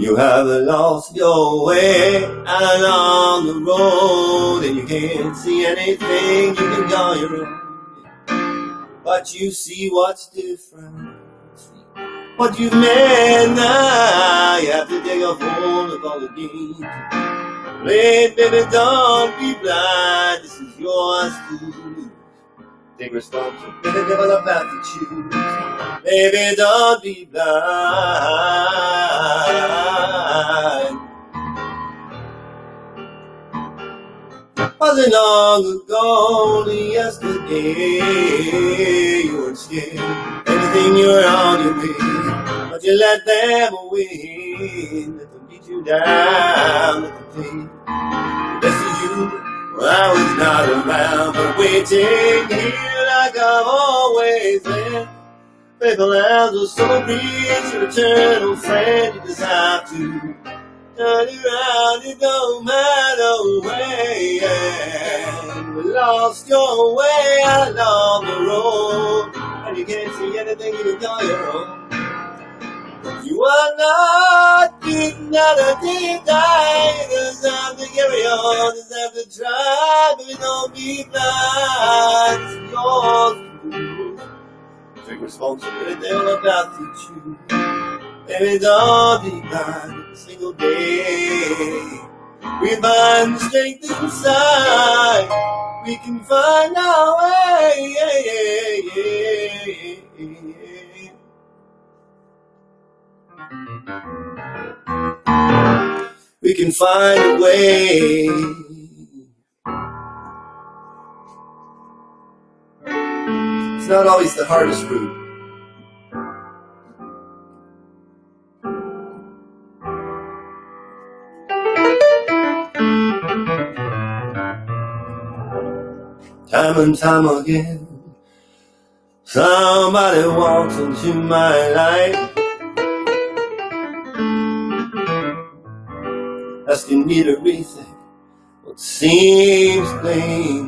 You have lost your way out along the road, and you can't see anything you can call your own. But you see what's different, see what you've made now. You have to take a hold of all the games. Play, baby, don't be blind. This is yours to lose. Take responsibility for the path to choose. Baby, don't be blind. Wasn't long ago, only yesterday, you weren't scared. Anything you were on your way, but you let them win. Let them beat you down, let them play. This is you. Well, I was not around, but waiting here like I've always been. Faithful as a summer breeze, your eternal friend. You just have to turn around, it don't matter when. We lost your way out along the road, and you can't see anything you can call your own. You are not getting out of deep dive. You just have to carry on, just have to try, but don't be blind. It's yours to lose. Take responsibility, all about to choose. Baby, don't be blind. Every single day we find strength inside. We can find our way. We can find a way. It's not always the hardest route. Time and time again, somebody walks into my life, asking me to rethink what seems plain.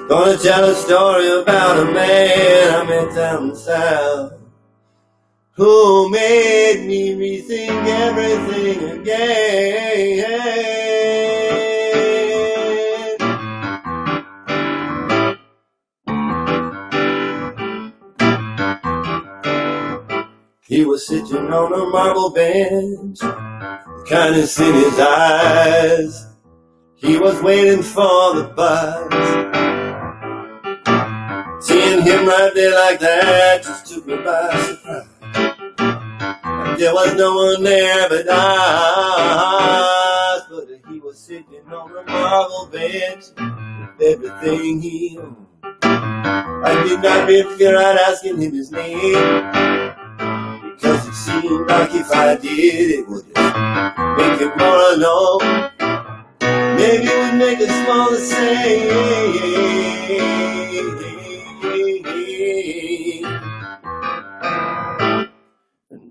Gonna tell a story about a man I met down south, who made me rethink everything again. He was sitting on a marble bench, kindness in his eyes. He was waiting for the bus. Seeing him right there like that just took me by surprise. There was no one there but us, but he was sitting on a marble bench with everything he owned. I did not fear I'd asking him his name, because it seemed like if I did, it would just make him more alone. Maybe it would make us small the same.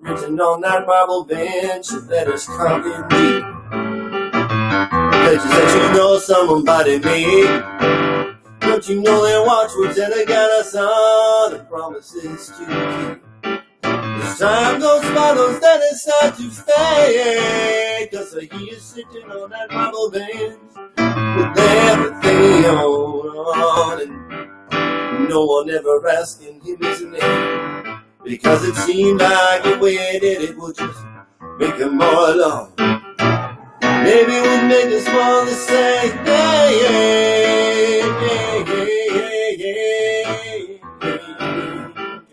Written on that marble bench, the letters come in deep. Pledges that you know somebody made. Don't you know their watchwords that they got us on, and promises to keep. As time goes by, those letters start to fade, 'cause he is sitting on that marble bench with everything he owns, and no one ever asking him his name. Because it seemed like the way it did it would just make him more alone. Maybe it would make us more the same.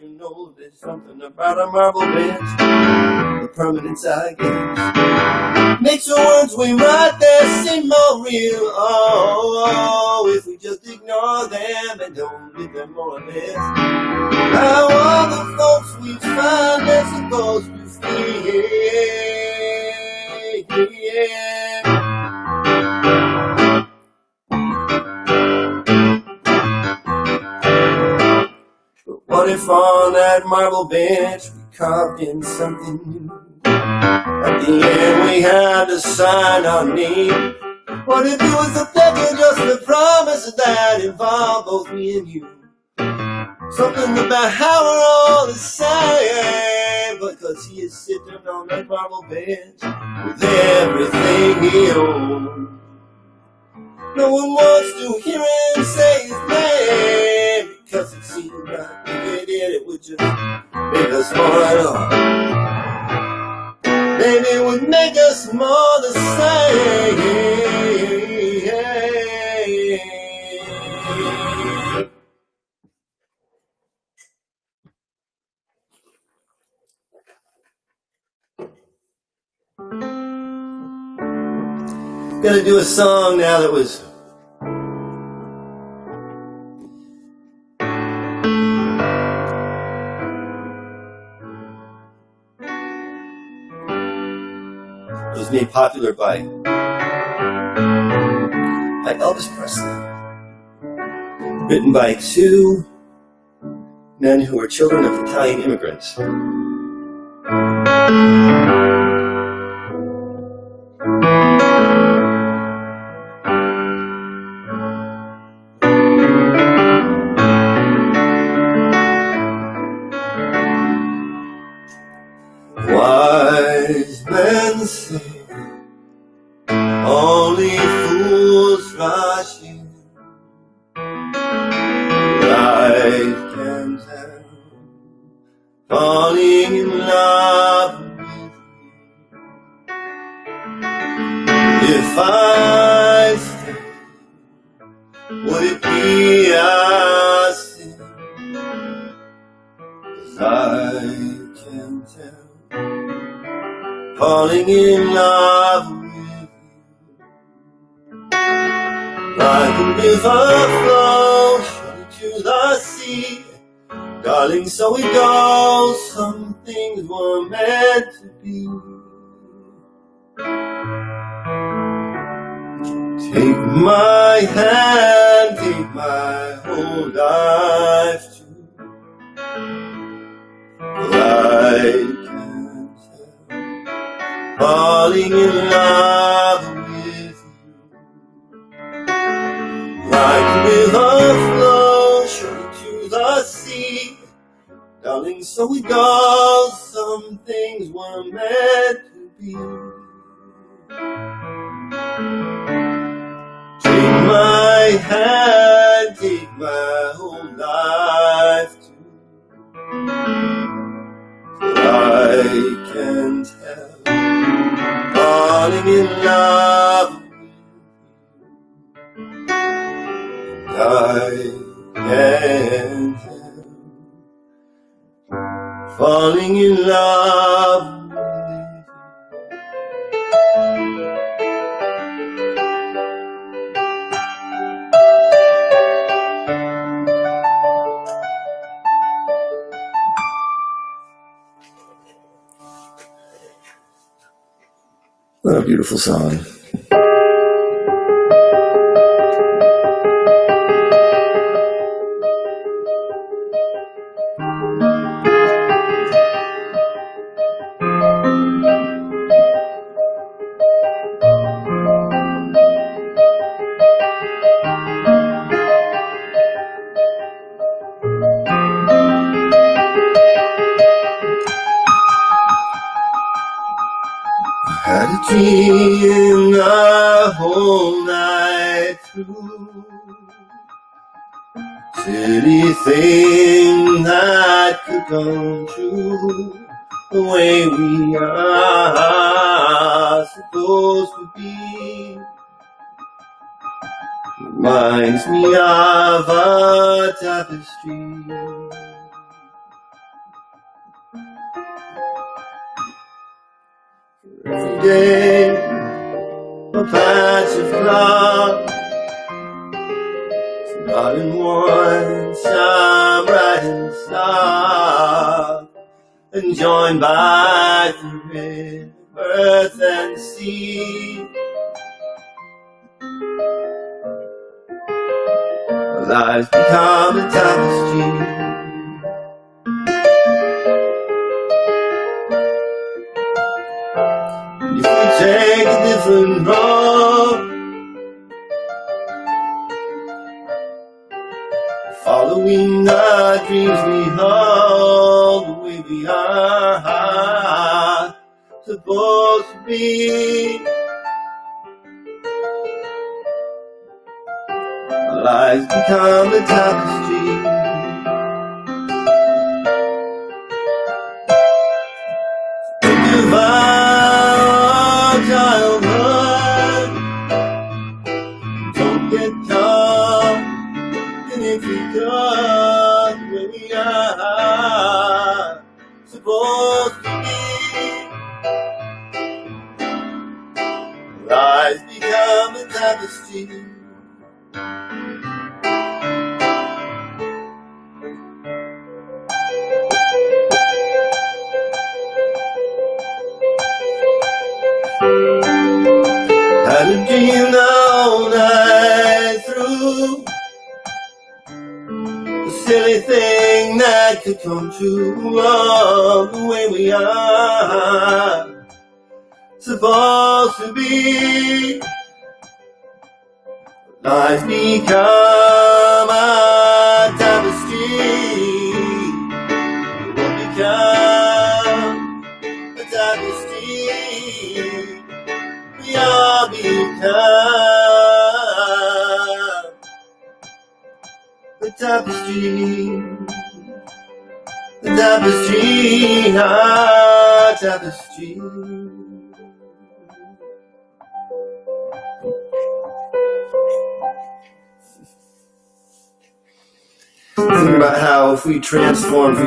You know there's something about a marble bench, the permanence I guess, makes the words we write there seem more real. Oh, if we just ignore them and don't live them more or less. How are the folks we find they're supposed to feel? But what if on that marble bench we carved in something new? At the end we had to sign our name. What if it was a pledge or just a promise that involved both me and you? Something about how we're all the same, because he is sitting on that marble bench with everything he owns. No one wants to hear him say his name, because it seems like if it did, it would just make us more at all. Maybe it would make us more the same. Gonna do a song now that was made popular by Elvis Presley, written by two men who were children of Italian immigrants. Wise men say only fools rush in. Life can tell, falling in love with you. If I stay, would it be a sin? 'Cause I can tell, falling in love with you. Like a river flows to the sea, darling, so it goes. Some things were meant to be. Take my hand, take my whole life too. I can tell, falling in love with you. Like a river flows surely to the sea, darling, so it goes. Some things were meant to be. Take my hand, take my whole life too. I can tell, falling in love with you. I can tell, falling in love with you. What a beautiful song. Had a dream the whole night through, silly thing that could come true, the way we are supposed to be. Reminds me of a tapestry. Every day, a patch of cloud, not in one, some bright and soft, and joined by the red earth and sea. Our lives become a tapestry. Take a different road, following the what dreams we hold, the way we are supposed to be. Our lives become the tapestry. Think of our childhood. Don't get caught. And if we could, where we are supposed to be. Lives become the tapestry. Had a dream all night through, a silly thing that could come true. Oh, the way we are supposed to be. Lives become a tapestry. Will become a tapestry. We all become the tapestry. The tapestry, our tapestry. Think about how if we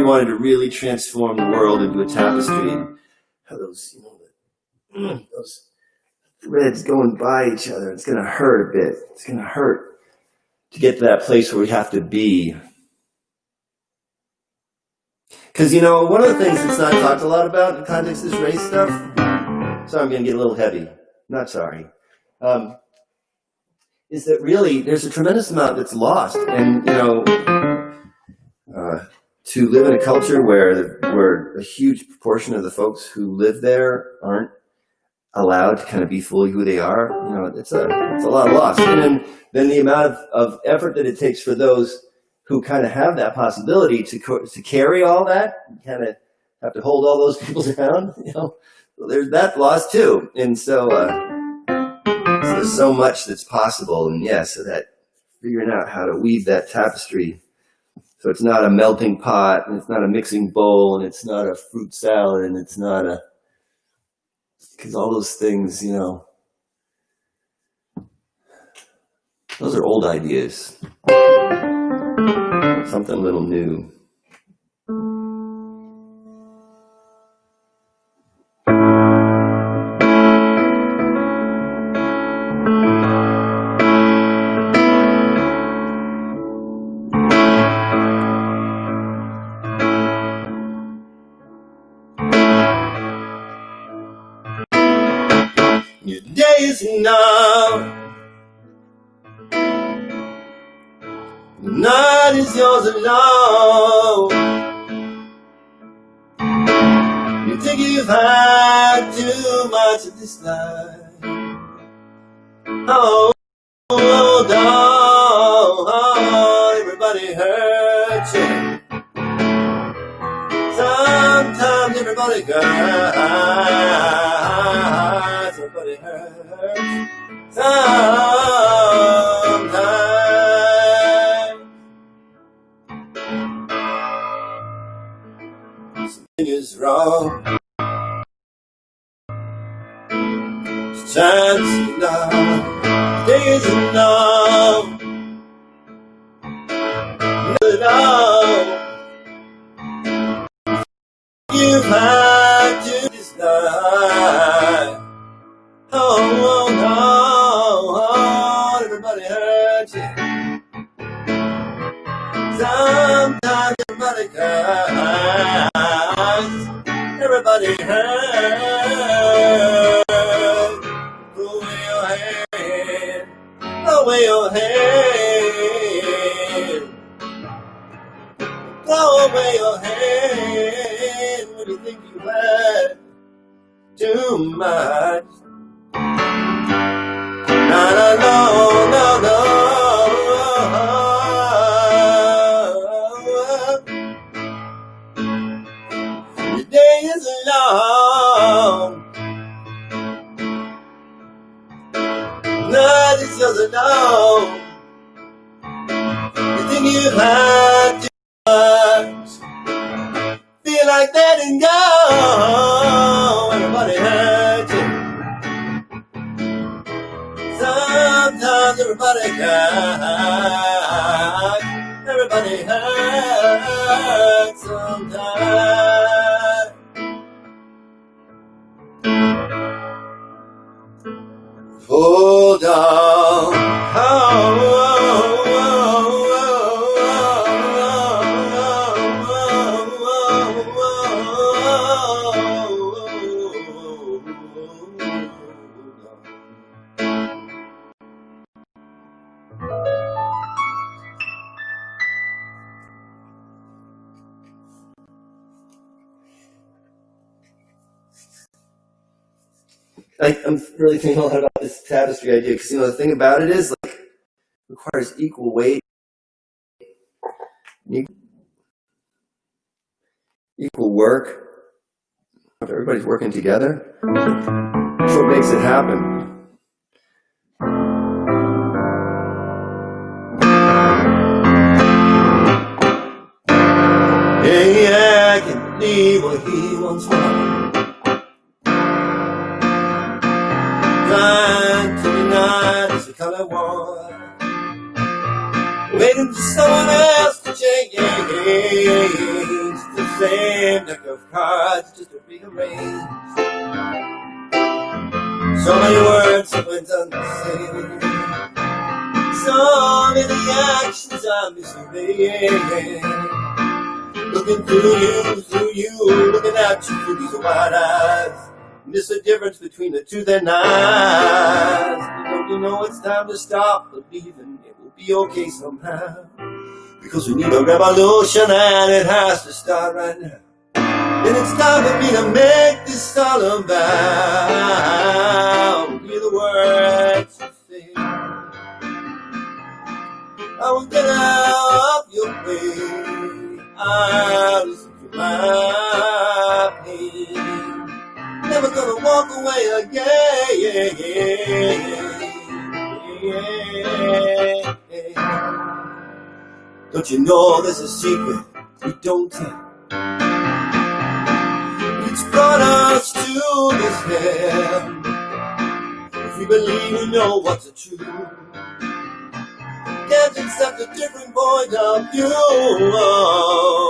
wanted to really transform the world into a tapestry, how those, those threads going by each other, it's going to hurt a bit. It's going to hurt to get to that place where we have to be. Because, one of the things that's not talked a lot about in the context of this race stuff, sorry, I'm going to get a little heavy. Not sorry. Is that really there's a tremendous amount that's lost. And, to live in a culture where a huge proportion of the folks who live there aren't allowed to kind of be fully who they are, it's a lot of loss. And then the amount of effort that it takes for those who kind of have that possibility to carry all that, kind of have to hold all those people down, there's that loss too. And so there's so much that's possible. And so that figuring out how to weave that tapestry so it's not a melting pot, and it's not a mixing bowl, and it's not a fruit salad, and it's not because all those things, those are old ideas. Something a little new. Your day is enough. The night is yours alone. You think you've had too much of this life. Hold on, everybody hurts you. Sometimes everybody cries. Everybody hurts. Sometimes something is wrong. It's time to see now. Today is enough. You've had to decide. Oh, everybody hurts you. Sometimes everybody cries. Everybody hurts. Throw away your hand. Throw away your hand. Throw away your hand when you think you had too much. No, no, no, no, no. Your day is long, night is just alone. You think you've had too much, feel like letting go. Everybody hurts you. Sometimes everybody cries. Everybody hurts sometimes. Hold on. I'm really thinking a lot about this tapestry idea because, the thing about it is, like, it requires equal weight, equal work. If everybody's working together, that's what makes it happen. Yeah, I can't believe what he wants from. Trying to deny it's the color war. Waiting for someone else to change. The same deck of cards, just to rearrange. So many words that went unsaid. So many actions I'm disobeying. Looking through you, looking at you through these wide eyes. Miss the difference between the two, they're nice. Don't you know it's time to stop believing it will be okay somehow? Because we need a revolution and it has to start right now. And it's time for me to make this all about. Hear the words you say. I will get out of your way. I'll listen to my pain. Never gonna walk away again. Don't you know there's a secret we don't tell? It's brought us to this end. If we believe we know what's the truth, can't accept a different point of view.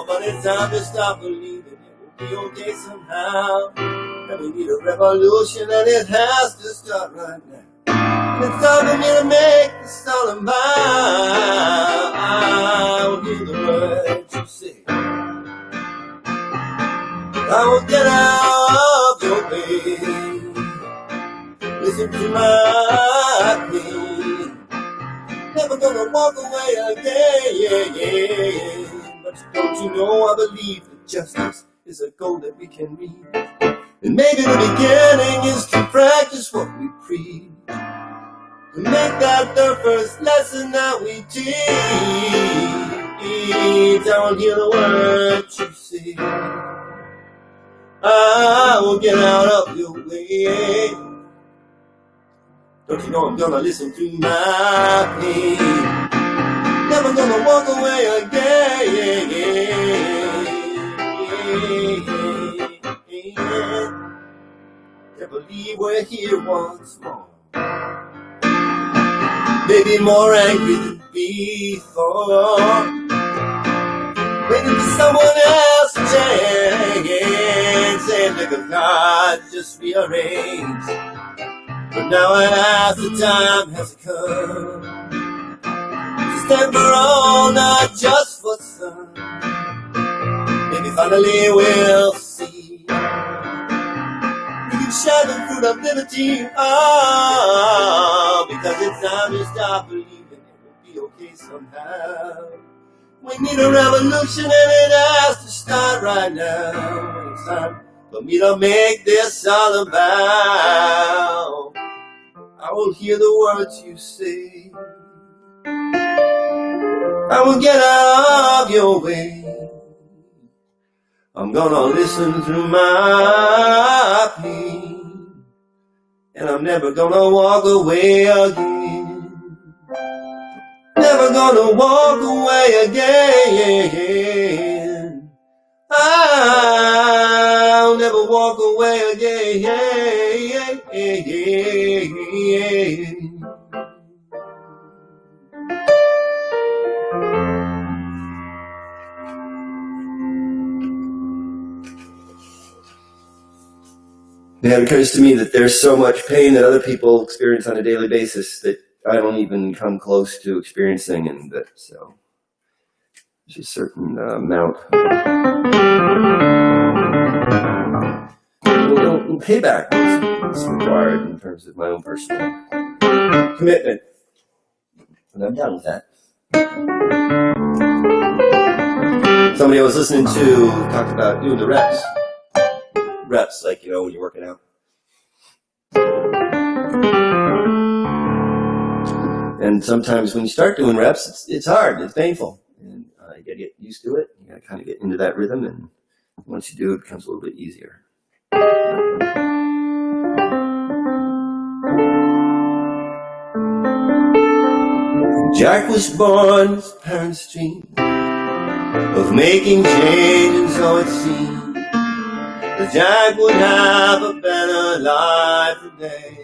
But it's time to stop believing it will be okay somehow. And we need a revolution and it has to start right now. And it's time for me to make this all about. I will hear the words you say. I will get out of your way. Listen to my plea. Never gonna walk away again. But don't you know I believe that justice is a goal that we can reach. And maybe the beginning is to practice what we preach. To make that the first lesson that we teach. I will hear the words you say. I will get out of your way. Don't you know I'm gonna listen to my pain. Never gonna walk away again. Can't believe we're here once more. Maybe more angry than before. Waiting for someone else to change. Same deck of cards, just rearrange. But now as the time has come to stand for all, not just for some. Maybe finally we'll see. We can share the fruit of liberty. Oh, because it's time to stop believing it will be okay somehow. We need a revolution and it has to start right now. It's time for me to make this all about. I will hear the words you say. I will get out of your way. I'm gonna listen through my pain, and I'm never gonna walk away again. Never gonna walk away again. I'll never walk away again. Yeah, it occurs to me that there's so much pain that other people experience on a daily basis that I don't even come close to experiencing, and that so there's a certain amount of payback that's required in terms of my own personal commitment. And I'm done with that. Somebody I was listening to talked about doing the reps. Reps, like, when you're working out. And sometimes when you start doing reps, it's hard, it's painful. And you gotta get used to it. You gotta kind of get into that rhythm, and once you do, it becomes a little bit easier. Jack was born in his parents' dream of making change, and so it seemed that Jack would have a better life today.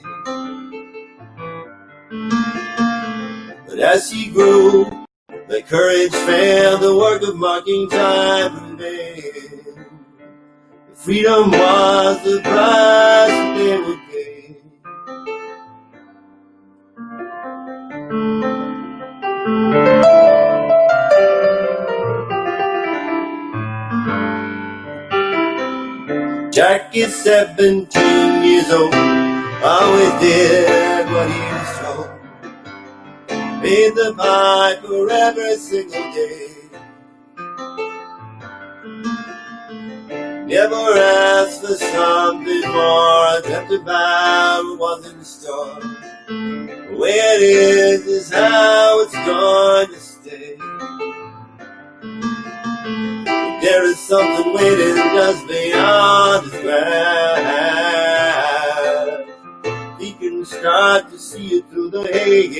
But as he grew, the courage failed, the work of marking time remained. Freedom was the price that they would pay. Jack is 17 years old, always did what he was told. Paid the piper every single day. Never asked for something more, attempted about what was in store. The way it is how it's going to stay. There is something waiting just beyond his grasp. He can start to see it through the haze.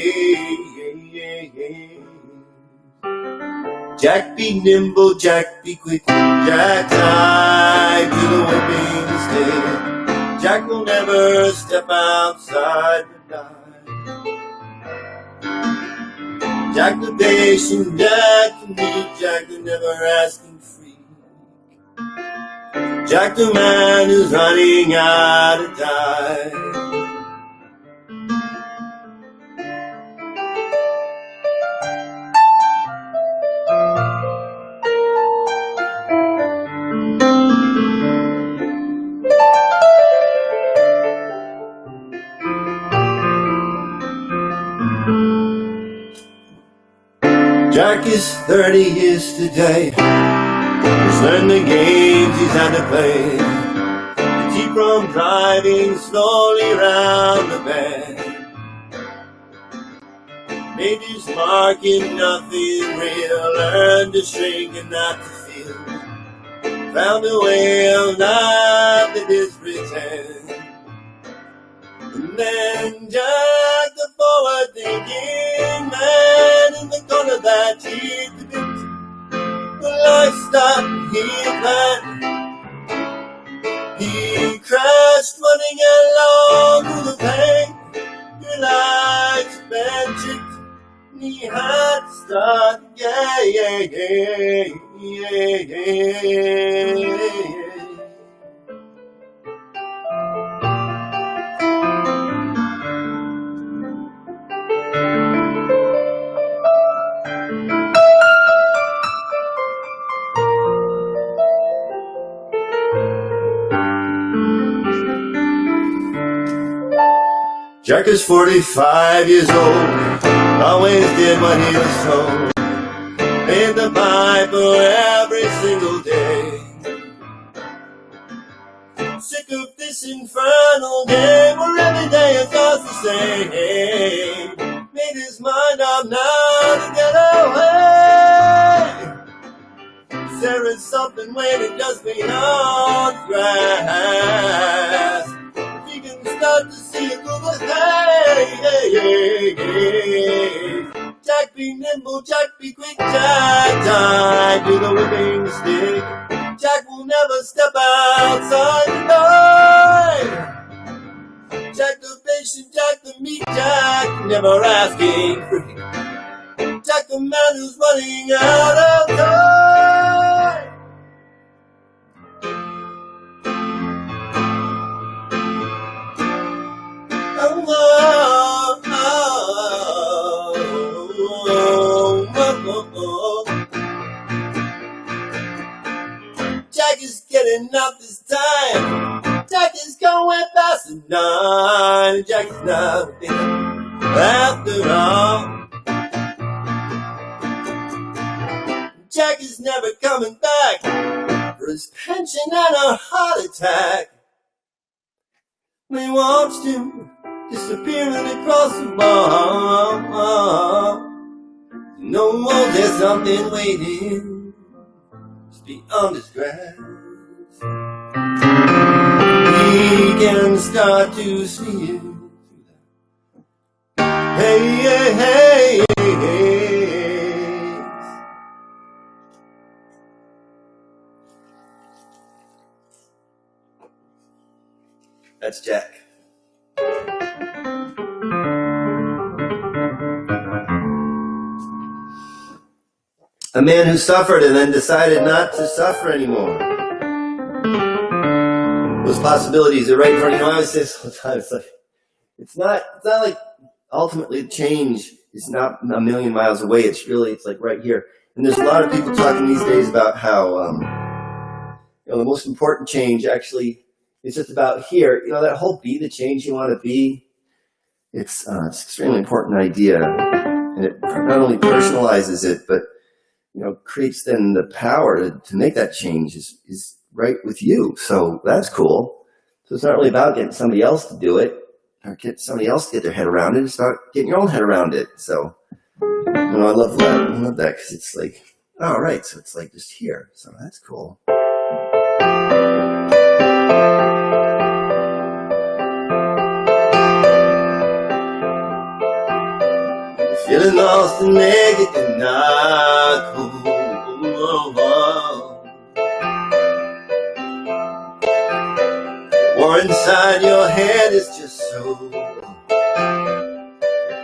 Jack be nimble, Jack be quick, Jack tied to the whipping stick. Jack will never step outside the die. Jack the patient, Jack the meek, Jack the never asking free. Jack the man who's running out of time. Jack is 30 years today. He's learned the games he's had to play to keep from driving slowly round the bend. Made his mark in nothing real, learned to shrink and not to feel. Found a way of life that is pretend. And then Jack, the forward-thinking man in the corner that he'd built, the lifestyle he planned. He crashed, running along through the pain. Realized he'd been tricked, and he had to start again. Jack is 45 years old, always did what he was told. Paid the piper every single day. Sick of this infernal game where every day is just the same. Made his mind up now to get away. there is something waiting just beyond the grass. You can start to see it through the haze. Jack be nimble, Jack be quick, Jack tied to the whipping stick. Jack will never step outside the door. Jack the patient, Jack the meek, Jack never asking free. Jack the man who's running out of time. Oh, oh, oh, oh, oh. Jack is getting up this time. Jack is going fast tonight. Jack is not big after all. Jack is never coming back for his pension and a heart attack. We watched him disappearing across the bar. No more, there's something waiting just beyond his grasp. We can start to see it. Hey, hey, hey, hey, hey. That's Jack. A man who suffered and then decided not to suffer anymore. Those possibilities are right in front of you. I always say this all the time. It's not like ultimately change is not a million miles away. It's like right here. And there's a lot of people talking these days about how the most important change actually is just about here. That whole be the change you want to be. It's an extremely important idea, and it not only personalizes it, but creates then the power to make that change is right with you. So that's cool. So it's not really about getting somebody else to do it or get somebody else to get their head around it. It's about getting your own head around it. So, I love that. I love that because it's like, oh, right. So it's like just here. So that's cool. Feeling lost and naked and not cool. War inside your head is just so.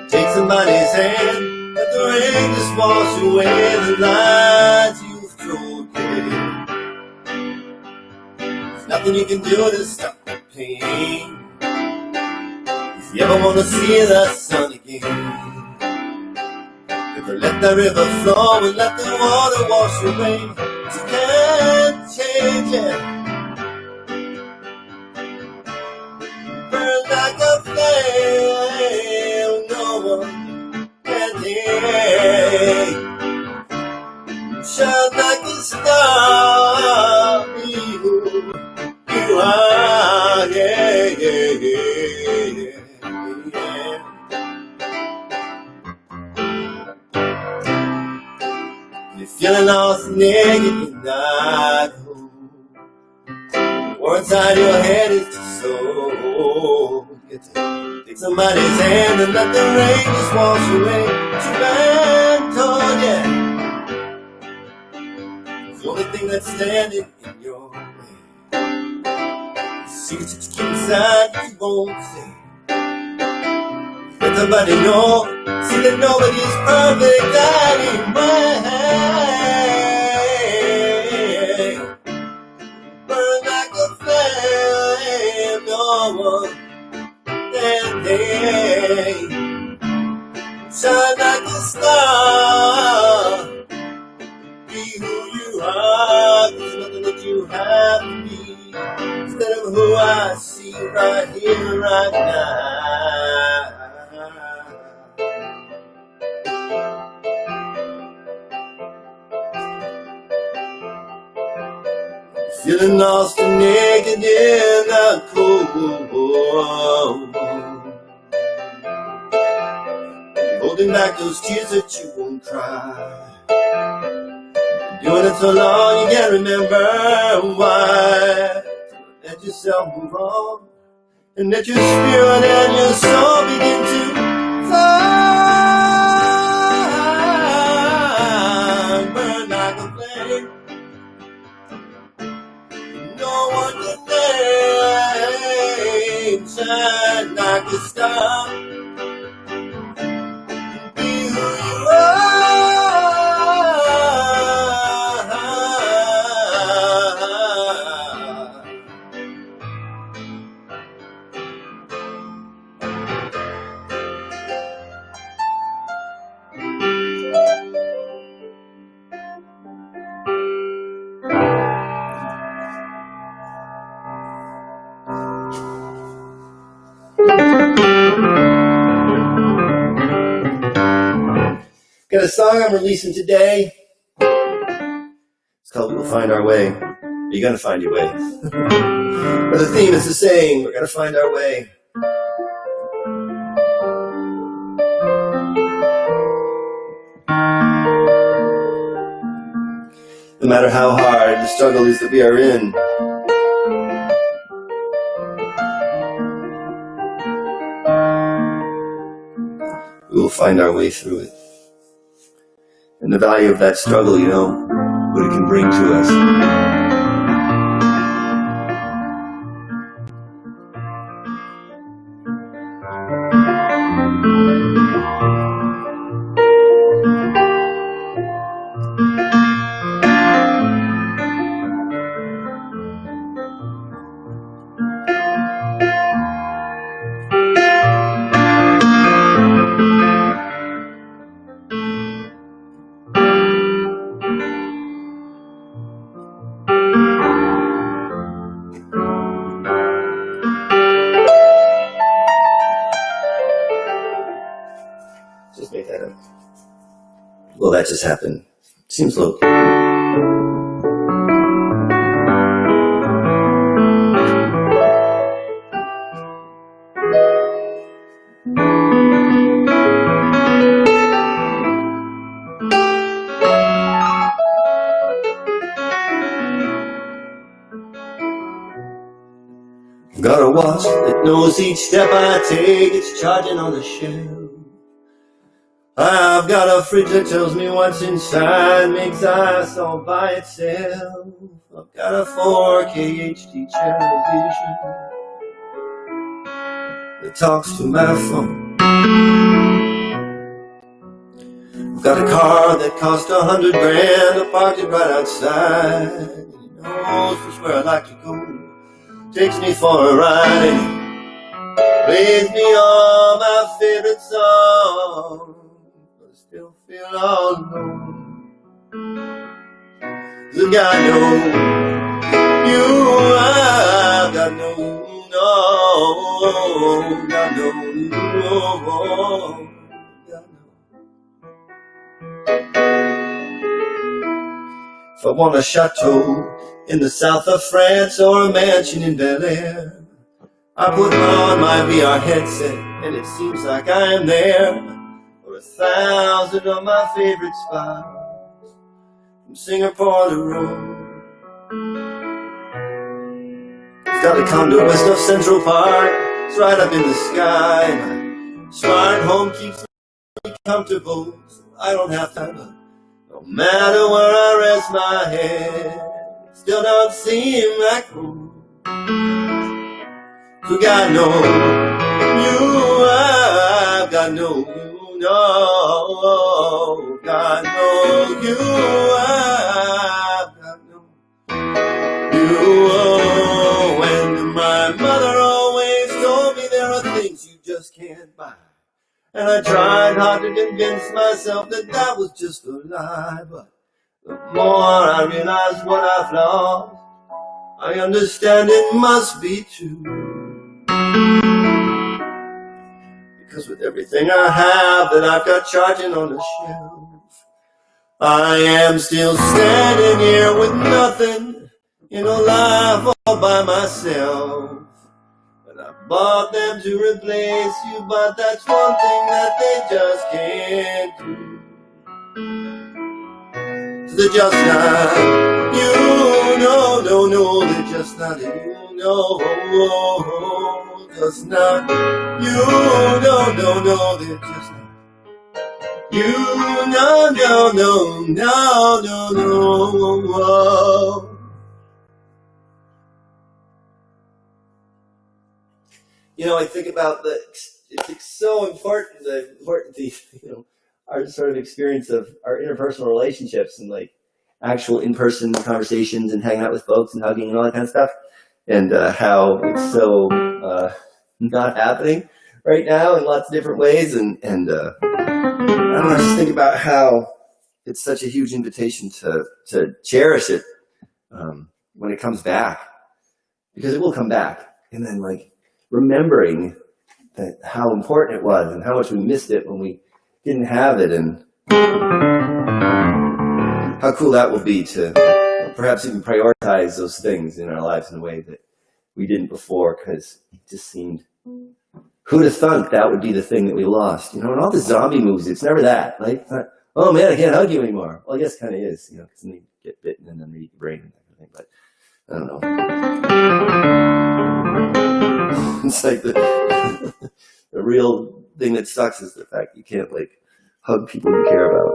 Take somebody's hand, let the rain just wash away the lies you've thrown away. There's nothing you can do to stop the pain. If you ever want to see the sun again, let the river flow and let the water wash away. You can't change it. Burn like a flame, no one can take. Shine like a star, be who you are, yeah, yeah, yeah, yeah. Feeling lost and naked and not cool. War inside your head is just so. Get to take somebody's hand and let the rain just wash away what you've been told, yeah. It's the only thing that's standing in your way. The secrets that you keep inside that you won't say. Let somebody know, see that nobody's perfect anyway. Burn like a flame, no one can take. Shine like a star, be who you are. There's nothing that you have to be instead of who I see right here, right now. Feeling lost and naked in the cold. Holding back those tears that you won't cry. Doing it so long you can't remember why. Let yourself move on, and let your spirit and your soul begin to fly. Burn like a flame, no one can name. Shine like a star, be who you are. Got a song I'm releasing today. It's called We'll Find Our Way. You're gonna find your way. But the theme is the same. We're gonna find our way. No matter how hard the struggle is that we are in, we will find our way through it. And the value of that struggle, you know, what it can bring to us. Just make that up. Well, that just happened. Seems low. Got a watch that knows each step I take, it's charging on the shelf. I've got a fridge that tells me what's inside, makes ice all by itself. I've got a 4K HD television that talks to my phone. I've got a car that cost $100 grand, I parked it right outside. And he knows just where I like to go, takes me for a ride, and plays me all my favorite songs. Still feel all alone. 'Cause God knows you, I've got no, God knows you, God knows. If I want a chateau in the south of France or a mansion in Bel Air, I put on my VR headset and it seems like I am there. 1,000 of my favorite spots, from Singapore to Rome. It's got a condo west of Central Park, it's right up in the sky. My smart home keeps me comfortable, so I don't have to. No matter where I rest my head, it still don't seem like home. So God knows you, I've got no. No, God knows you, I've got no you. And my mother always told me there are things you just can't buy. And I tried hard to convince myself that that was just a lie. But the more I realize what I've lost, I understand it must be true. Because with everything I have that I've got charging on the shelf, I am still standing here with nothing in a life all by myself. But I bought them to replace you, but that's one thing that they just can't do. they're just not you. No, no, no, they're just not you. No, just not you. No, no, no, they're just not you. No, no, no, no, no, no. You know, I think about it's so important, our sort of experience of our interpersonal relationships and like actual in-person conversations and hanging out with folks and hugging and all that kind of stuff, and how it's so not happening right now in lots of different ways. And I don't know, I just think about how it's such a huge invitation to cherish it when it comes back, because it will come back. And then like remembering that how important it was and how much we missed it when we didn't have it, and how cool that will be to perhaps even prioritize those things in our lives in a way that we didn't before, because it just seemed, who'd have thunk that would be the thing that we lost? You know, in all the zombie movies, it's never that. Like, it's not, oh man, I can't hug you anymore. Well, I guess it kind of is, you know, because then you get bitten and then they eat your brain and that kind of thing. But I don't know. It's like the real thing that sucks is the fact you can't like hug people you care about.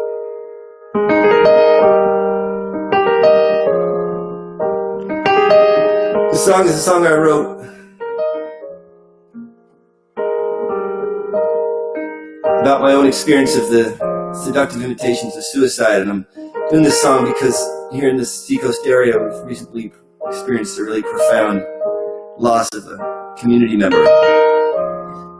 This song is a song I wrote about my own experience of the seductive invitations of suicide, and I'm doing this song because here in this seacoast area we've recently experienced a really profound loss of a community member.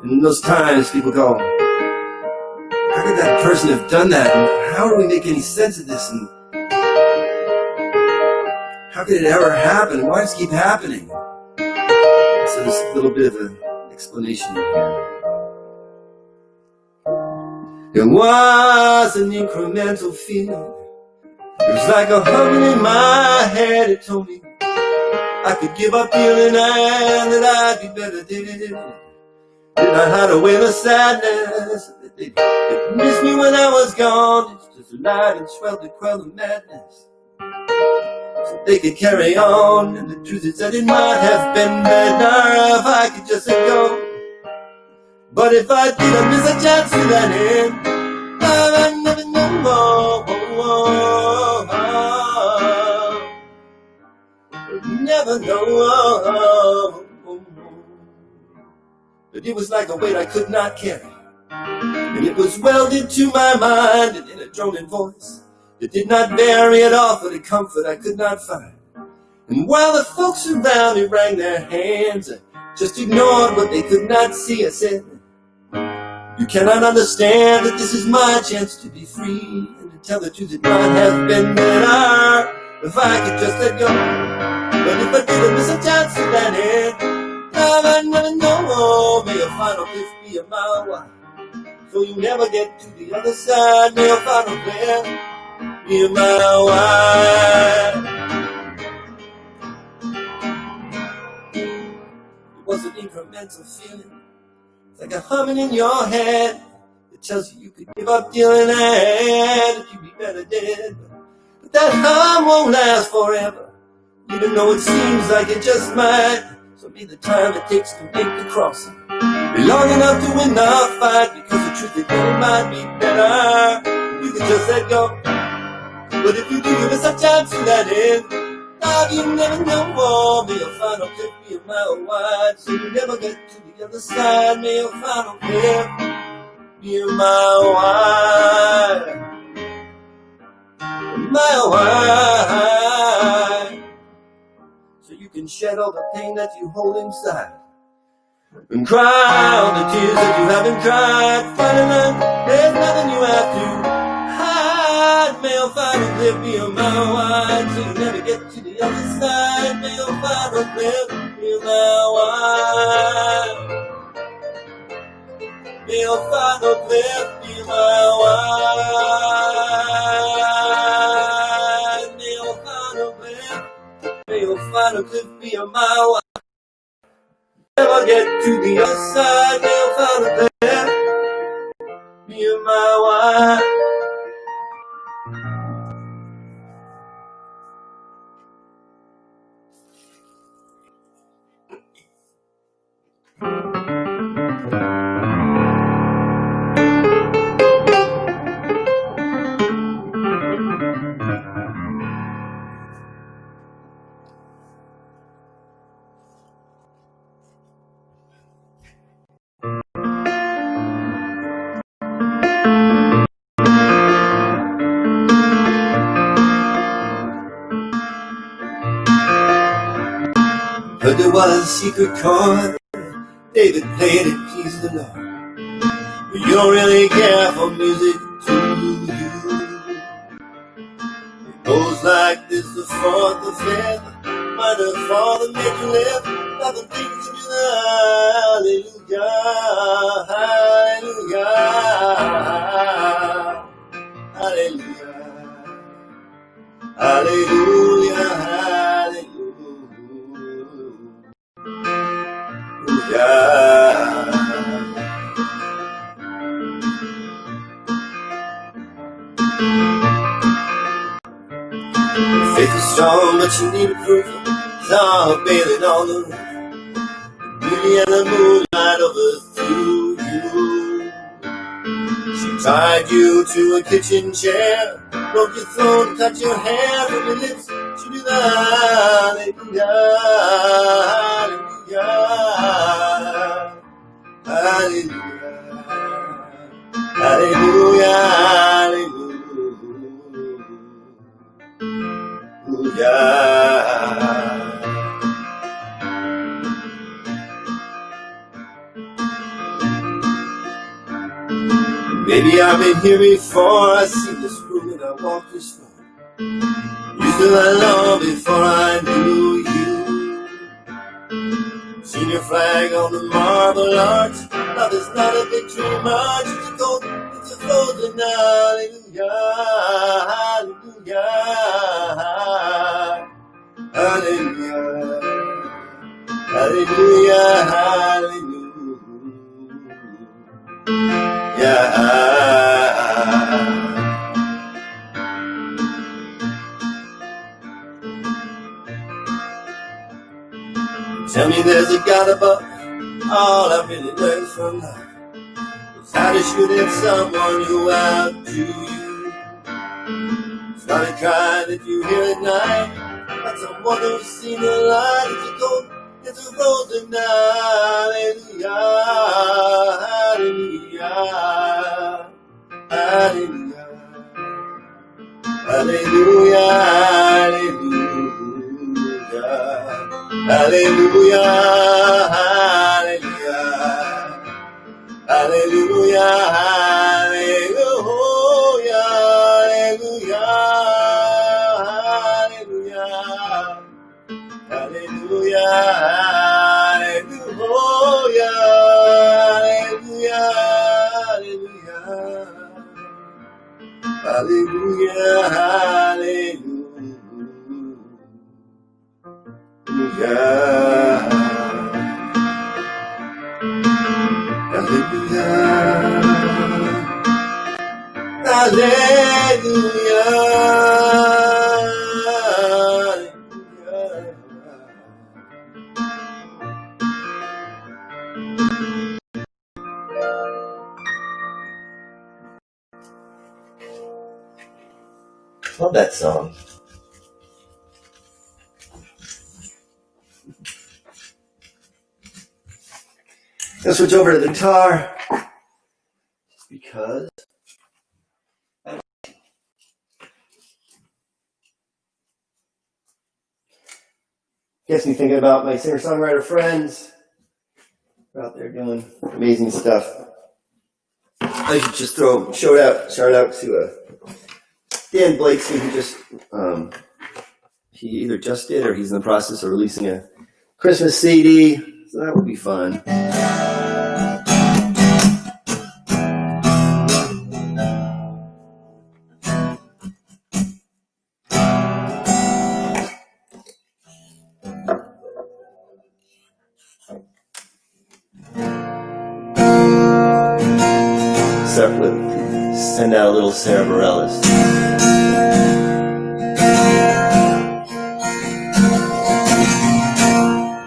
And in those times people go, how could that person have done that? And how do we make any sense of this? And how could it ever happen? Why does it keep happening? So there's a little bit of an explanation in here. It was an incremental feeling. It was like a humming in my head. It told me I could give up feeling and that I'd be better. Did not hide away the sadness. They missed me when I was gone. It's just a light and swell to quell the madness, so they could carry on. And the truth is that it might have been better if I could just let go. But if I did, I miss a chance to that end. I never know. Never know. But it was like a weight I could not carry, and it was welded to my mind, and in a droning voice that did not vary at all for the comfort I could not find. And while the folks around me wrung their hands, I just ignored what they could not see. I said, you cannot understand that this is my chance to be free, and to tell the truth it might have been better if I could just let go. But if I didn't miss a chance to that end, I never know. May a final cliff be a mile wide, so you never get to the other side. May a final cliff be a mile wide. It was an incremental feeling. It's like a humming in your head that tells you could give up dealing and that you'd be better dead. But that hum won't last forever, even though it seems like it just might. So be the time it takes to make the crossing be long enough to win the fight, because the truth is that it might be better you can just let go. But if you do give us a chance to that end, you never know. May your final cliff be a mile wide, so you never get to the other side. May your final cliff be a mile wide, a mile wide, so you can shed all the pain that you hold inside and cry all the tears that you haven't cried. Finally, there's nothing you have to hide. May your final cliff be a mile wide, so you never get to the other side. May your final cliff be a mile wide. May your final cliff be a mile wide. May your final cliff be a mile wide. Never get to the other side. May your final cliff be a mile wide. Heard there was a secret chord David played it pleased the Lord. But you don't really care for music, do you? It goes like this, the fourth, the fifth, minor for the major lift, nothing things to do the hallelujah, hallelujah, hallelujah, hallelujah. Faith is strong, but you need a proof. It's all bathing on the roof. Beauty and the moonlight overthrew you. She tied you to a kitchen chair, broke your throat, cut your hair from your lips. She did the hallelujah, hallelujah, hallelujah, hallelujah. Maybe I've been here before. I see this room and I walk this floor. Used to lie long before I knew you. Seen your flag on the marble arch. Now there's not a victory march. It's a cold, it's a frozen hallelujah, hallelujah, hallelujah, hallelujah, hallelujah. Tell me there's a God above. All I really learned from life is how to shoot at someone who outdo you. It's not a cry that you hear at night, not someone who's seen the light. It's a cold, it's a frozen hallelujah, hallelujah, hallelujah, hallelujah, hallelujah, hallelujah, hallelujah, hallelujah, hallelujah, hallelujah, hallelujah, hallelujah, hallelujah. Love that song. Let's switch over to the guitar. Just because. Gets me thinking about my singer-songwriter friends. They're out there doing amazing stuff. I should just shout out to Dan Blakesy, who just he either just did or he's in the process of releasing a Christmas CD, so that would be fun. Send out a little Sarah Bareilles.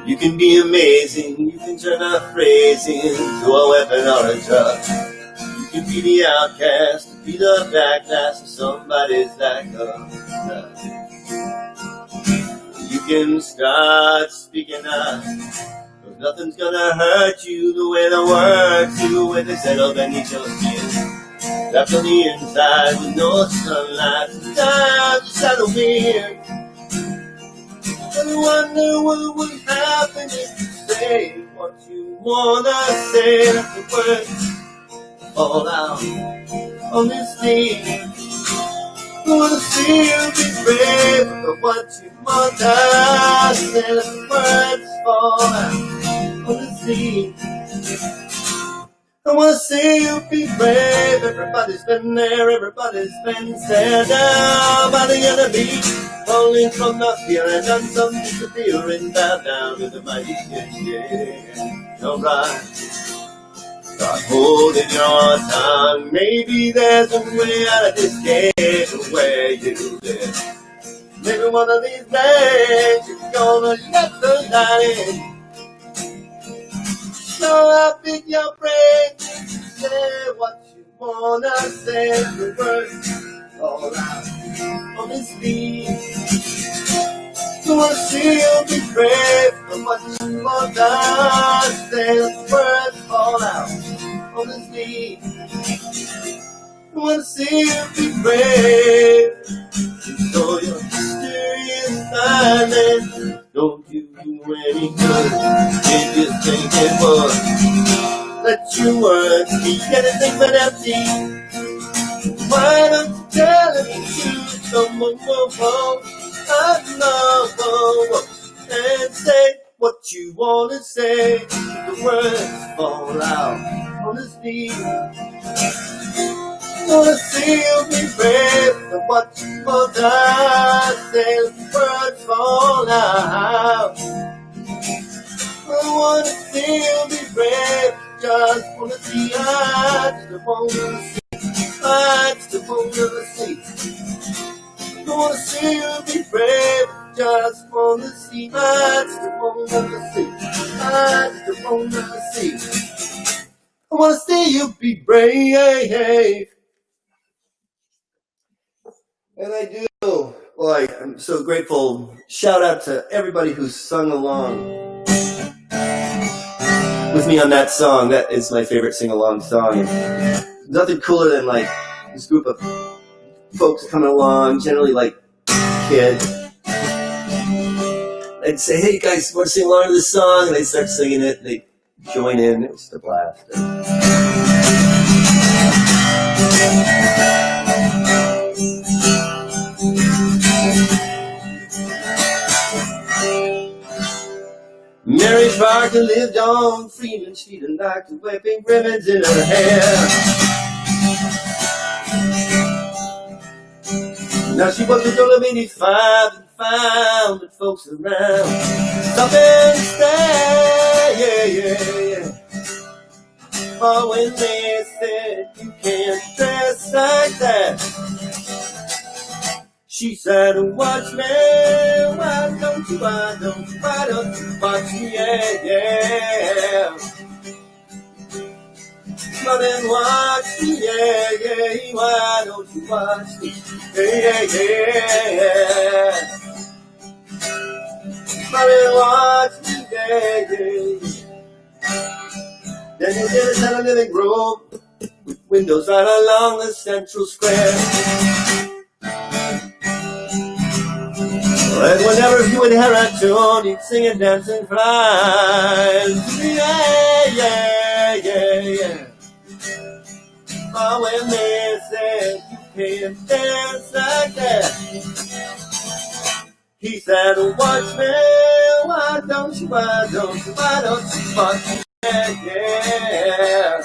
You can be amazing, you can turn our phrasing into a weapon or a drug. You can be the outcast, be the backlash of somebody's lack of love. You can start speaking out, cause nothing's gonna hurt you the way the words do when they settle beneath your skin. Trapped on the inside with no sunlight, sometimes you sound weird. But wonder what would happen if you say what you wanna say. Let the words fall out on this knee. I wanna see you be brave for what you wanna say. Let the words fall out on this knee. I wanna see you be brave. Everybody's been there, everybody's been stand down by the enemy, falling from the fear and done some disappearing, bow down to the mighty king. Yeah, alright. Start holding your tongue. Maybe there's a way out of this game where you live. Maybe one of these days you're gonna let the light in. So I pick your brain, say what you wanna say. The words all out on this beat. I wanna see you be brave for what you wanna say. The words all out on this beat. I wanna see you be brave. So your mysterious silence don't do you any good. If you think it would, let your words be anything but empty. Why don't you tell it to someone I know, and say what you wanna say. The words fall out on this beat. I wanna see you be brave for what you wanna say. The words fall out. I wanna see you be brave. Just wanna see, I just wanna see, I just wanna see. I wanna see you be brave. Just wanna see, I just wanna see, I just wanna see. I wanna see you be brave. And I do. Well, I'm so grateful. Shout out to everybody who sung along with me on that song. That is my favorite sing-along song. Nothing cooler than like this group of folks coming along, generally like kids. I'd say, hey guys, want to sing along to this song? And they'd start singing it, and they'd join in. It was just a blast. Mary Parker lived on Freeman Street and liked to wear pink ribbons in her hair. Now she wasn't gonna be 85 and found that folks around stop and stay, yeah. Oh, when they said you can't dress like that, she said, watch me, why don't you watch me, yeah. Come and watch me, yeah, why don't you watch me, yeah. Come and watch me, yeah. Then you get us in a living room with windows right along the central square. And whenever he would hear a tune, he'd sing and dance and cry. Yeah. But when they said you can't dance like that, he said, watch me, why don't you watch me, yeah.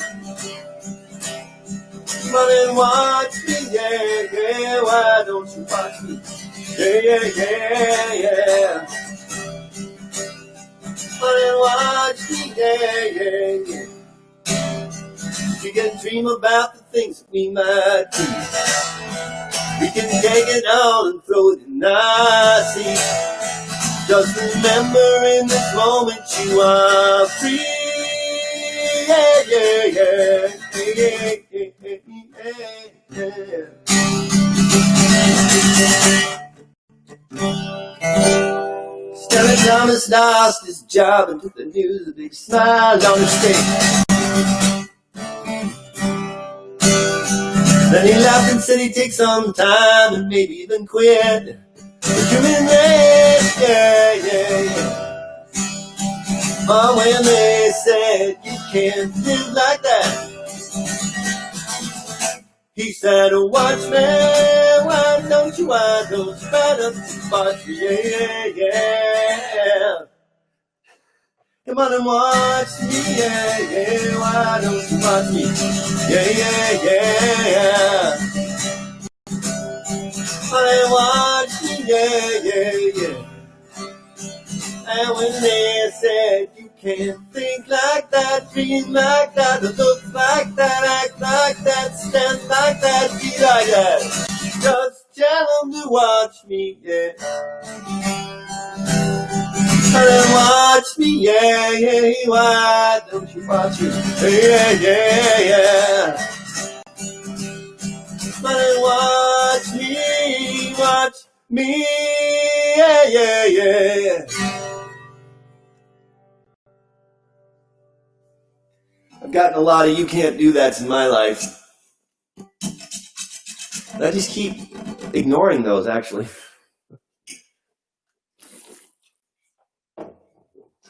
Come and watch me, yeah, why don't you watch me? Yeah. Come and watch me, yeah. You can dream about the things that we might do. We can take it all and throw it in our sea. Just remember in this moment you are free. Yeah. Stanley Thomas lost his job and took the news with a big smile on his face. Then he laughed and said he'd take some time and maybe even quit the human race, yeah. But when they said you can't live like that, he said, watch me, why don't you better watch me, yeah. Come on and watch me, yeah, why don't you watch me, yeah. Why watch me, yeah. And when they said you can't think like that, dream like that, look like that, act like that, stand like that, be like that, just tell them to watch me, yeah. Tell them watch me, yeah, why don't you watch me, yeah. Tell them watch me, yeah. I've gotten a lot of you can't do that's in my life. And I just keep ignoring those, actually. A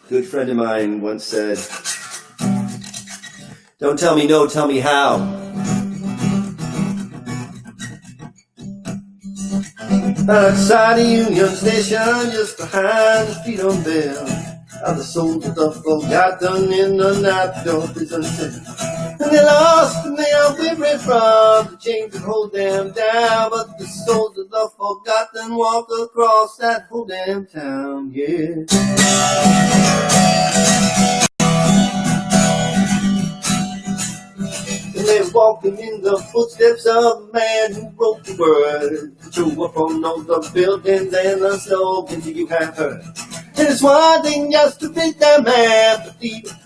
good friend of mine once said, don't tell me no, tell me how. Outside the Union Station, just behind the Freedom Bell, are the souls of the forgotten in the night, don't prison cell. And they're lost and they are weary from the chains that hold them down, but the souls of the forgotten walk across that whole damn town, yeah. And they're walking in the footsteps of a man who wrote the words that show up on all the buildings and the slogans you have heard. And it's one thing just to think that man, but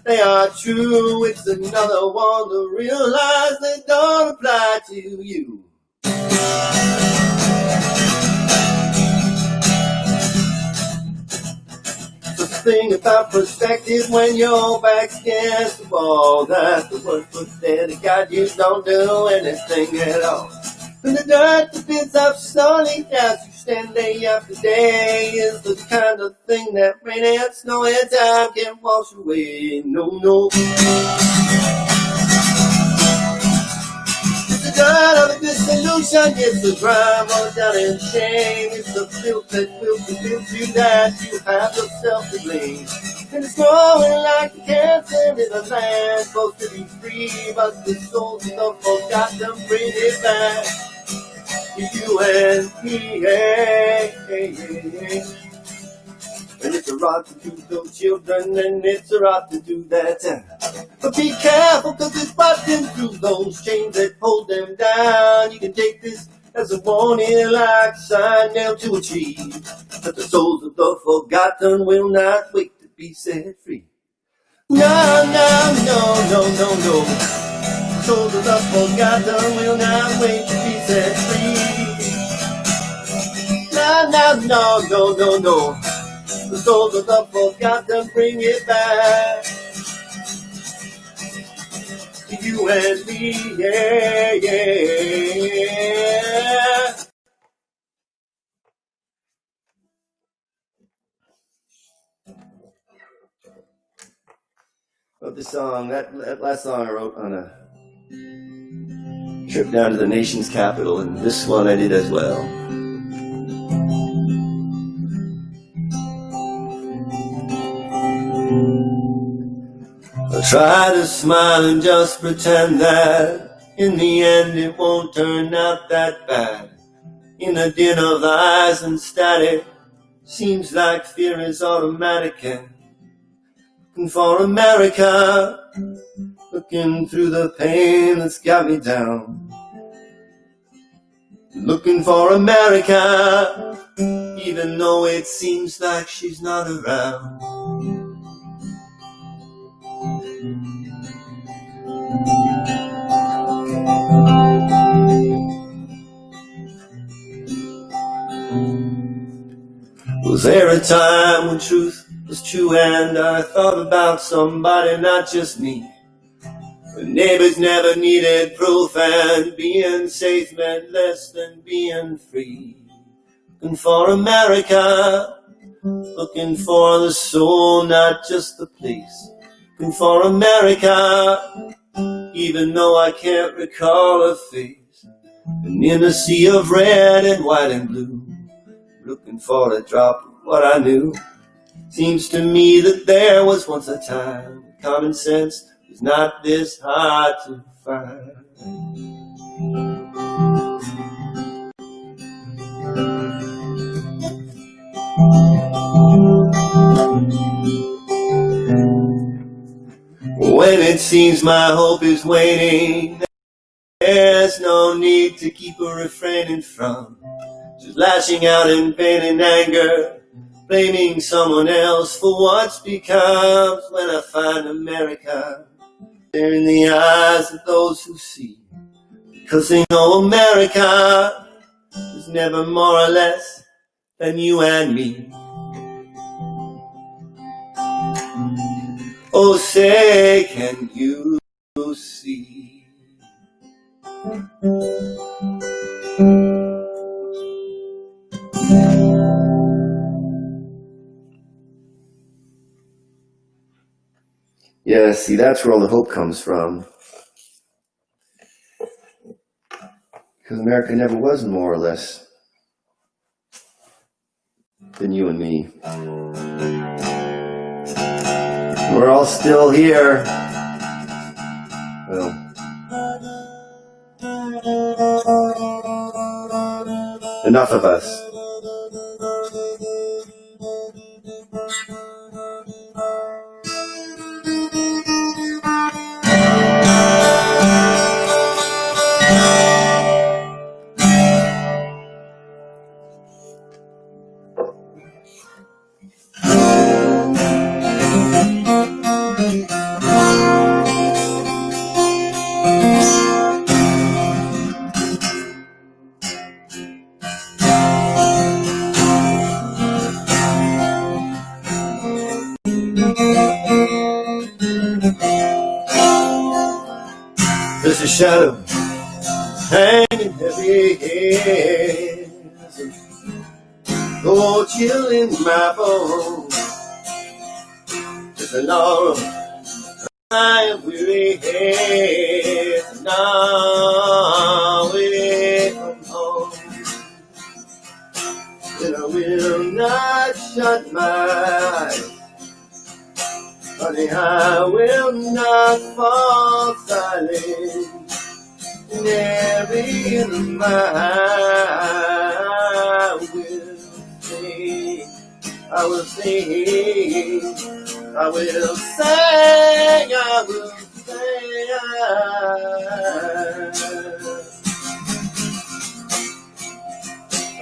they are true. It's another one to realize they don't apply to you. The thing about perspective when your back's against the wall, that's the word for there to guide you, don't do anything at all. When the dirt that builds up slowly as you stand day after day is the kind of thing that rain and snow and time can't wash away. No. It's the dirt of the dissolution, it's the grime rolled down in shame, it's the filth that fills you that you have yourself to blame. And it's growing like a cancer in a land supposed to be free, but the souls of the forgotten bring it back. You and me, hey. And it's a rotten to those children, and it's a rotten to that town. But be careful, cause it's busting through those chains that hold them down. You can take this as a warning, like a sign nailed to a tree, that the souls of the forgotten will not wait to be set free. No. Souls of the forgotten will not wait to be set free. No. The souls of the forgotten bring it back to you and me, yeah. Wrote this song, that last song I wrote on a trip down to the nation's capital, and this one I did as well. I'll try to smile and just pretend that in the end it won't turn out that bad. In a din of eyes and static, seems like fear is automatic, and looking for America, looking through the pain that's got me down. Looking for America, even though it seems like she's not around. Was there a time when truth was true and I thought about somebody, not just me? When neighbors never needed proof and being safe meant less than being free. Looking for America, looking for the soul, not just the place. Looking for America, even though I can't recall her face. And in a sea of red and white and blue, looking for a drop of what I knew. Seems to me that there was once a time when common sense was not this hard to find. When it seems my hope is waning, there's no need to keep refraining from just lashing out in pain and anger, blaming someone else for what's become. When I find America, they're in the eyes of those who see, because they know America is never more or less than you and me. Oh, say, can you see? Yeah, see, that's where all the hope comes from. Because America never was more or less than you and me. We're all still here. Well, enough of us. There's a shadow hanging heavy as a cold chill in my bones. There's a long I am weary head now away from home. And I will not shut my eyes. Honey, I will not fall silent. Never in my I will sing. I will sing. I will sing. I will sing.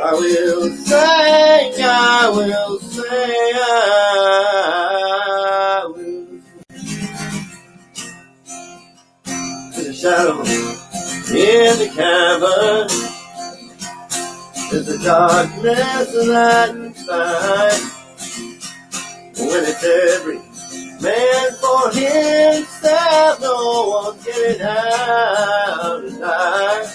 I will sing. I will sing. There's a shadow in the cavern. There's a darkness that inside. When it's every man for himself, no one's getting out alive.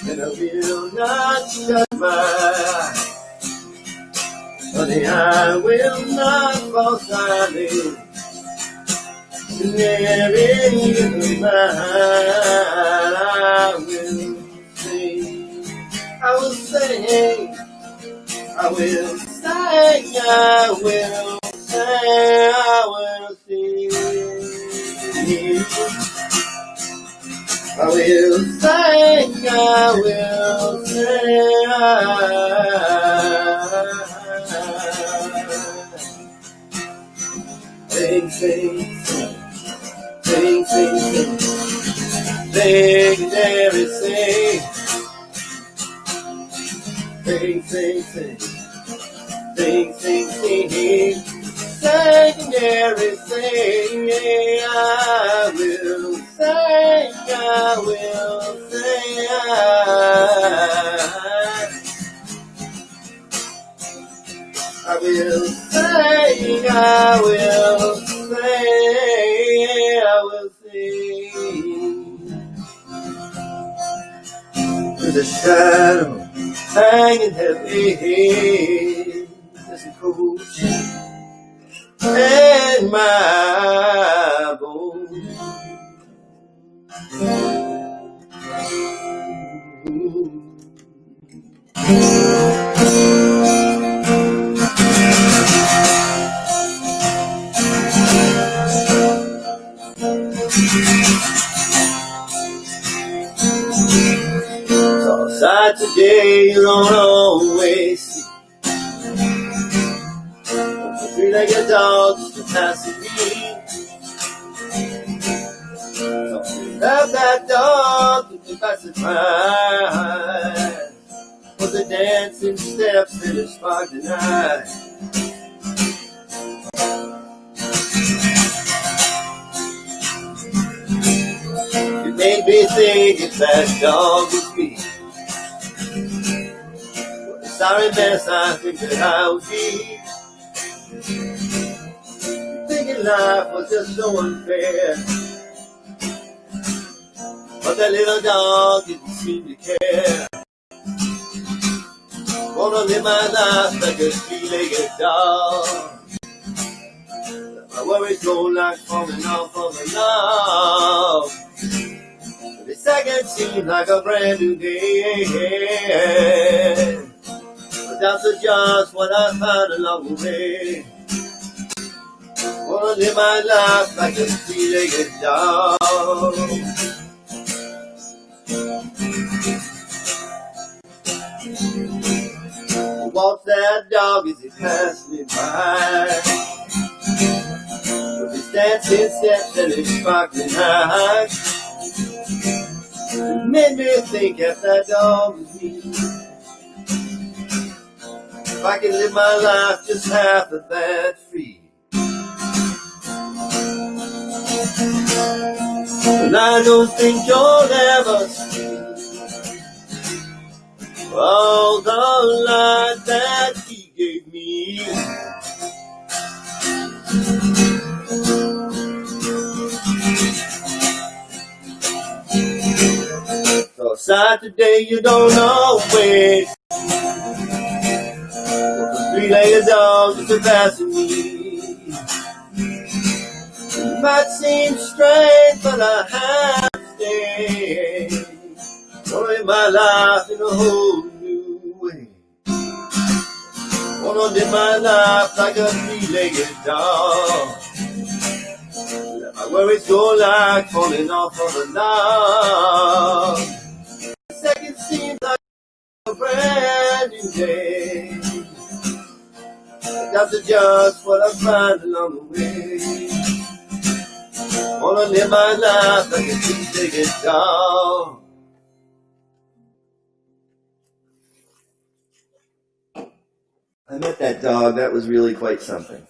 And I will not shut my eyes. Honey, I will not fall silent. There in my heart, I will sing. I will sing. I will sing. I will sing. I will sing. I will sing. I will sing. Sing, sing, sing. Sing, sing, sing, legendary sing. Sing, sing, sing, sing, sing, sing. Legendary sing. I will sing, I will sing. I will sing, I will sing, I will sing. There's a shadow hanging heavy Mr. Coach and my bones. Outside today, you don't always see a three-legged dog just a passing me. Talking about that dog to pass it by, for the dancing steps that are sparked tonight. It made me think if that dog would be what a sorry mess I think that I would be. Thinking life was just so unfair, but that little dog didn't seem to care. Wanna live my life like a three-legged dog. Let my worries go like falling off of a log. Every second seems like a brand new day, but that's just what I find along the way. Wanna live my life like a three-legged dog. Walk that dog as he passed me by, with his dancing steps and his sparkling eyes. It made me think if that dog was me, if I could live my life just half of that free. And I don't think you'll ever see all the light that he gave me. So sad today you don't always the three-legged dog is surpassing me. It might seem strange, but I have to stay. Wanna live my life in a whole new way. Wanna live my life like a three-legged dog. Let my worries go like falling off of a log. The second seems like a brand new day, but that's just what I find along the way. Wanna live my life like a three-legged dog. I met that dog. That was really quite something.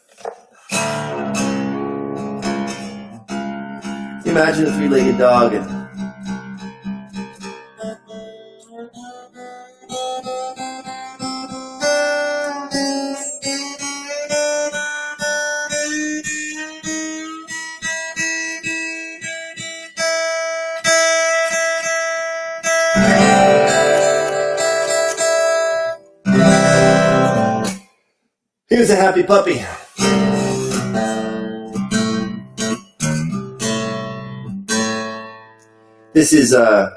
Imagine a three-legged dog and here's a happy puppy. This is the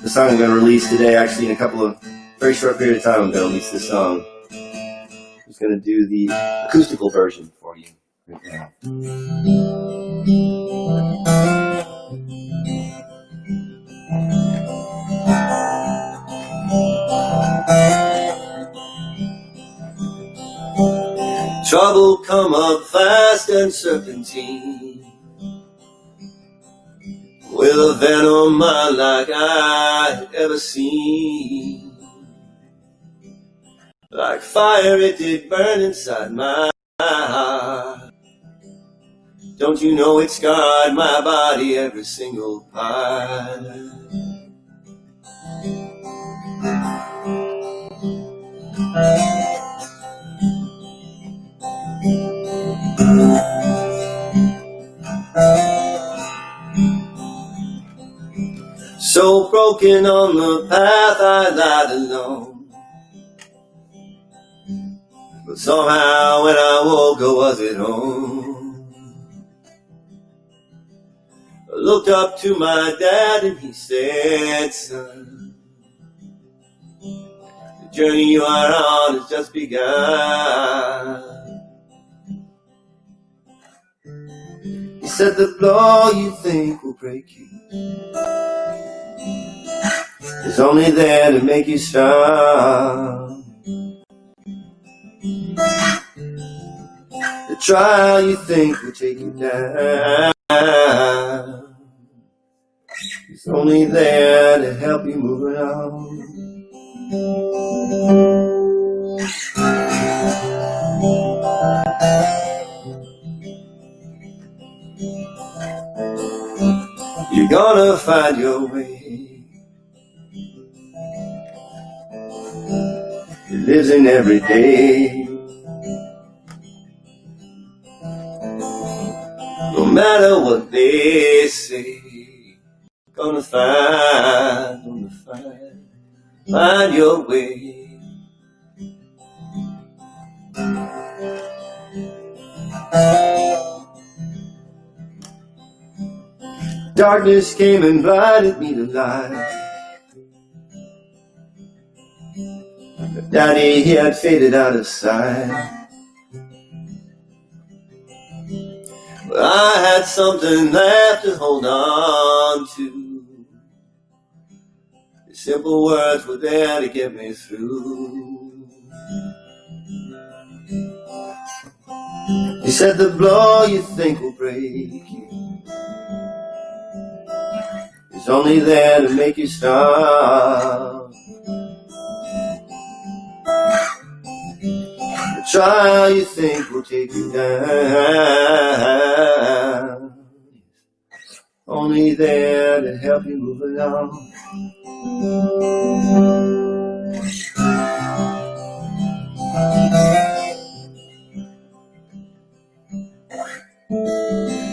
song I'm going to release today. Actually, in a very short period of time, I'm going to release this song. I'm just going to do the acoustical version for you right now. Trouble come up fast and serpentine, with a venom unlike I had ever seen. Like fire it did burn inside my heart. Don't you know it scarred my body, every single part. So broken on the path I lied alone, But somehow when I woke I wasn't home. I looked up to my dad and he said, son, the journey you are on has just begun. He said the blow you think will break you is only there to make you strong. The trial you think will take you down is only there to help you move along. You're gonna find your way. It lives in every day. No matter what they say, gonna find your way. Darkness came and blinded me to light. Daddy, he had faded out of sight. But I had something left to hold on to. The simple words were there to get me through. He said the blow you think will break you is only there to make you strong. The trial you think will take you down is only there to help you move along.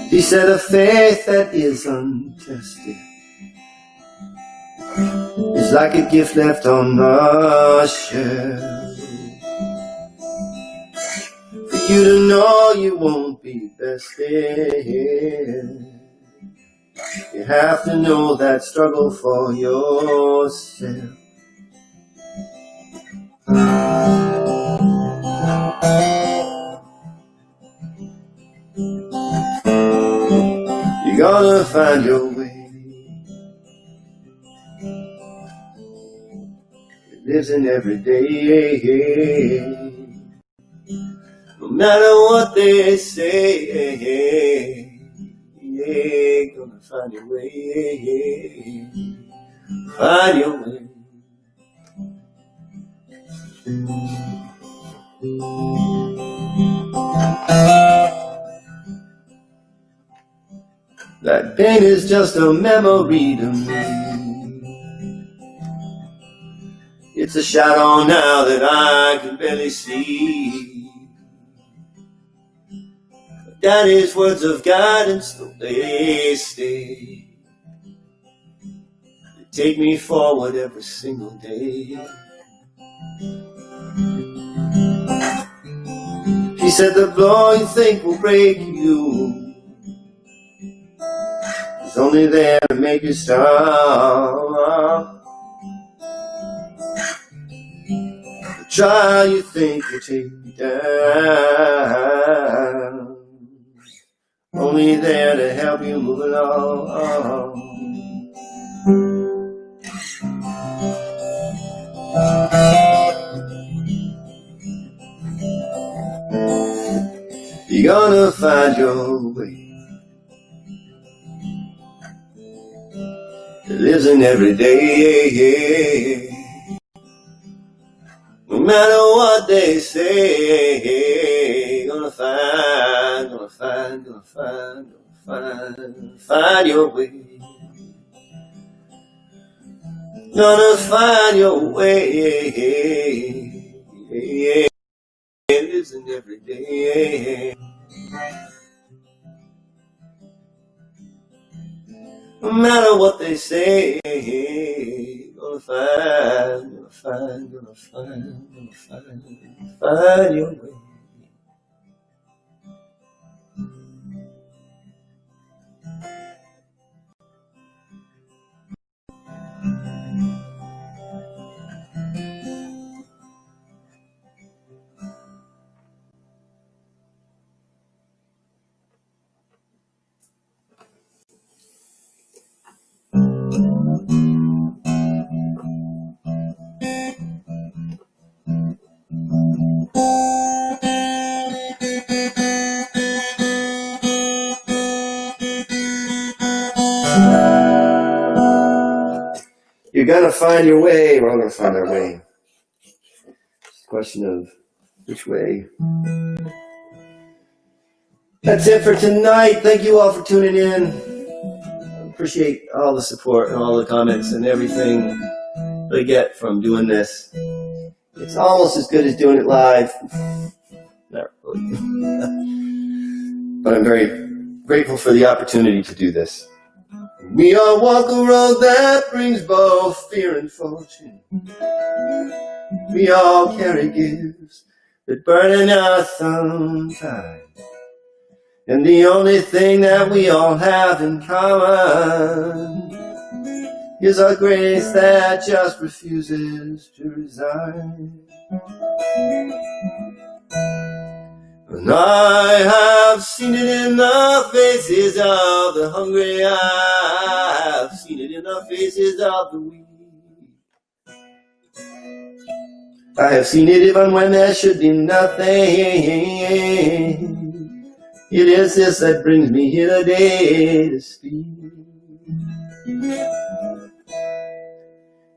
He said a faith that is untested is like a gift left on the shelf. For you to know you won't be bested, you have to know that struggle for yourself. You're gonna find your way. It lives in every day. No matter what they say, you're gonna find your way. Find your way. That pain is just a memory to me. It's a shadow now that I can barely see. But Daddy's words of guidance, though they stay, they take me forward every single day. He said the blow you think will break you is only there to make you strong. The trial you think will take you down, only there to help you move along. You're gonna find your way. It lives in every day. No matter what they say, gonna find your way. Gonna find your way. It lives in every day. No matter what they say, find your way. You're gonna find your way. We're all gonna find our way. It's a question of which way. That's it for tonight. Thank you all for tuning in. I appreciate all the support and all the comments and everything I get from doing this. It's almost as good as doing it live. Not really. But I'm very grateful for the opportunity to do this. We all walk a road that brings both fear and fortune. We all carry gifts that burn in us sometimes. And the only thing that we all have in common is our grace that just refuses to resign. And I have seen it in the faces of the hungry, I have seen it in the faces of the weak. I have seen it even when there should be nothing. It is this that brings me here today to speak.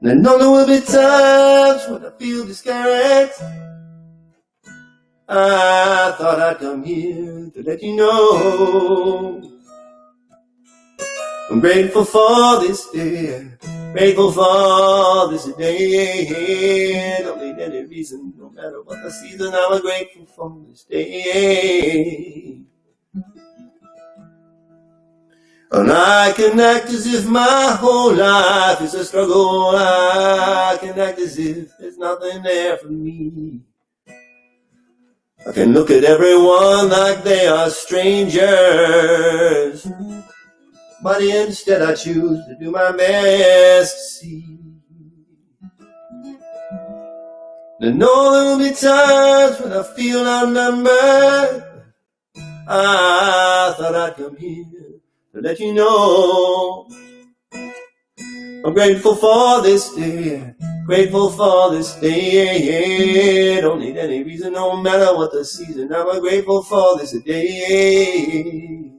And I know there will be times when I feel discouraged. I thought I'd come here to let you know I'm grateful for this day, grateful for this day. Don't need any reason, no matter what the season, I'm grateful for this day. And I can act as if my whole life is a struggle. I can act as if there's nothing there for me. I can look at everyone like they are strangers, but instead I choose to do my best to see. I know there will be times when I feel outnumbered. I thought I'd come here to let you know I'm grateful for this day, grateful for this day. Don't need any reason, no matter what the season, I'm grateful for this day.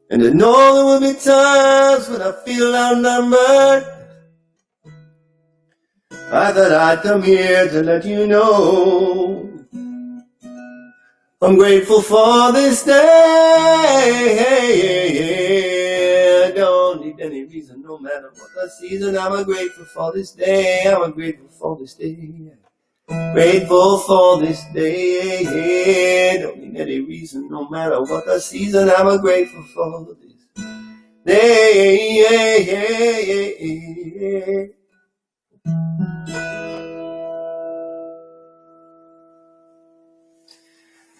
And I know there will be times when I feel outnumbered. I thought I'd come here to let you know I'm grateful for this day. I don't need any reason, no matter what the season, I'm grateful for this day. I'm grateful for this day. Grateful for this day. Don't need any reason, no matter what the season, I'm grateful for this day.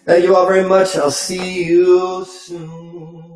Thank you all very much. I'll see you soon.